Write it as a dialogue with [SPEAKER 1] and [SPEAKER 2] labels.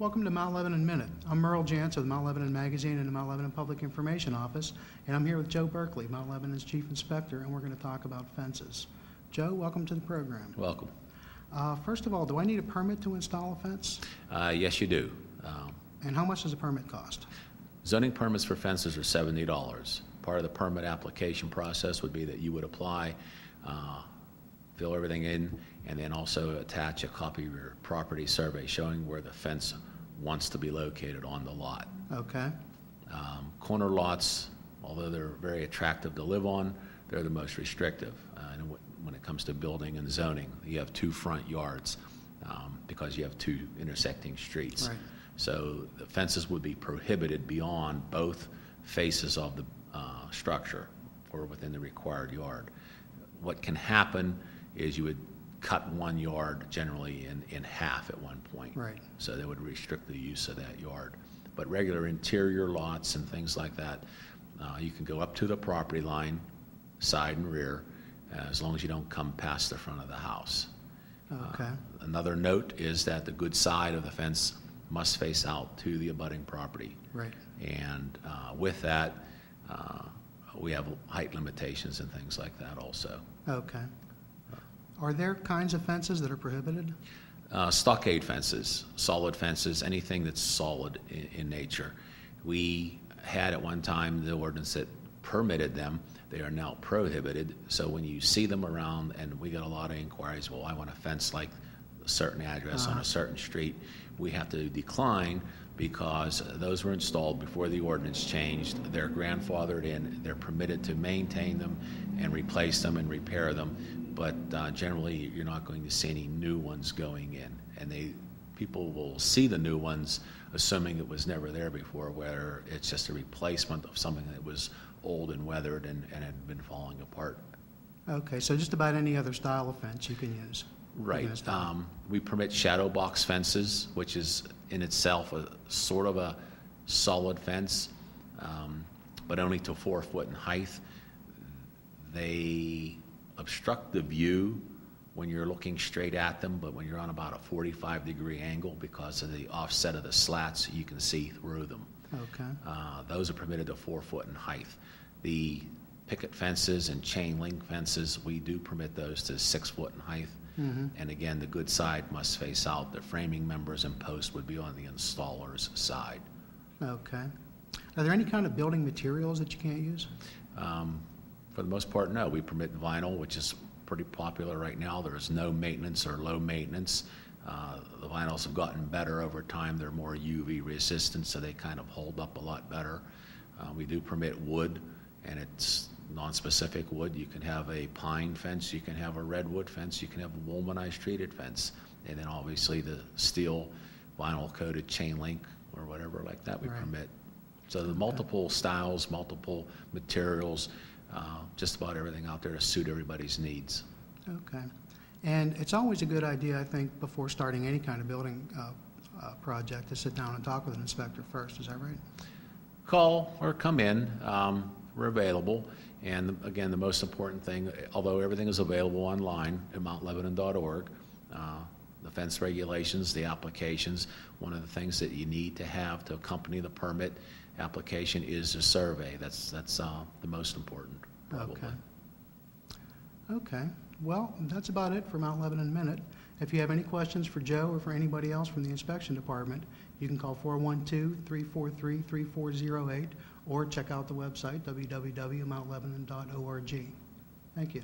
[SPEAKER 1] Welcome to Mount Lebanon Minute. I'm Merle, Jantz of the Mount Lebanon Magazine and the Mount Lebanon Public Information Office, and I'm here with Joe Berkley, Mount Lebanon's Chief Inspector, and we're going to talk about fences. Joe, welcome to the program.
[SPEAKER 2] Welcome.
[SPEAKER 1] First of all, do I need a permit to install a fence?
[SPEAKER 2] Yes, you do.
[SPEAKER 1] And how much does a permit cost?
[SPEAKER 2] Zoning permits for fences are $70. Part of the permit application process would be that you would apply, fill everything in, and then also attach a copy of your property survey showing where the fence wants to be located on the lot.
[SPEAKER 1] Okay.
[SPEAKER 2] Corner lots, although they're very attractive to live on, they're the most restrictive. And when it comes to building and zoning, you have two front yards because you have two intersecting streets.
[SPEAKER 1] Right.
[SPEAKER 2] So the fences would be prohibited beyond both faces of the structure or within the required yard. What can happen is you would cut 1 yard generally in half at one point.
[SPEAKER 1] Right.
[SPEAKER 2] So that would restrict the use of that yard. But regular interior lots and things like that, you can go up to the property line, side and rear, as long as you don't come past the front of the house.
[SPEAKER 1] Okay.
[SPEAKER 2] Another note is that the good side of the fence must face out to the abutting property.
[SPEAKER 1] Right.
[SPEAKER 2] And with that, we have height limitations and things like that also.
[SPEAKER 1] Okay. Are there kinds of fences that are prohibited?
[SPEAKER 2] Stockade fences, solid fences, anything that's solid in nature. We had at one time the ordinance that permitted them. They are now prohibited. So when you see them around, and we get a lot of inquiries, well, I want a fence like a certain address on a certain street, we have to decline because those were installed before the ordinance changed. They're grandfathered in. They're permitted to maintain them and replace them and repair them. But generally, you're not going to see any new ones going in. And people will see the new ones assuming it was never there before, where it's just a replacement of something that was old and weathered and had been falling apart.
[SPEAKER 1] Okay, so just about any other style of fence you can use.
[SPEAKER 2] Right. We permit shadow box fences, which is in itself a sort of a solid fence, but only to 4 foot in height. They obstruct the view when you're looking straight at them, but when you're on about a 45-degree angle, because of the offset of the slats, you can see through them.
[SPEAKER 1] Okay.
[SPEAKER 2] Those are permitted to 4 foot in height. The picket fences and chain link fences, we do permit those to 6 foot in height. Mm-hmm. And again, the good side must face out. The framing members and posts would be on the installer's side.
[SPEAKER 1] Okay. Are there any kind of building materials that you can't use?
[SPEAKER 2] For the most part, no. We permit vinyl, which is pretty popular right now. There's no maintenance or low maintenance. The vinyls have gotten better over time. They're more UV resistant, so they kind of hold up a lot better. We do permit wood, and it's non-specific wood. You can have a pine fence, you can have a redwood fence, you can have a woolmanized treated fence, and then obviously the steel vinyl coated chain link or whatever like that we permit. So the multiple styles, multiple materials, just about everything out there to suit everybody's needs.
[SPEAKER 1] Okay. And it's always a good idea, I think, before starting any kind of building project to sit down and talk with an inspector first. Is that right? Call
[SPEAKER 2] or come in. We're available. And again, the most important thing, although everything is available online at mountlebanon.org, the fence regulations, the applications, one of the things that you need to have to accompany the permit application is a survey. That's the most important, probably.
[SPEAKER 1] Okay. Well, that's about it for Mount Lebanon Minute. If you have any questions for Joe or for anybody else from the inspection department, you can call 412-343-3408 or check out the website www.mountlebanon.org. Thank you.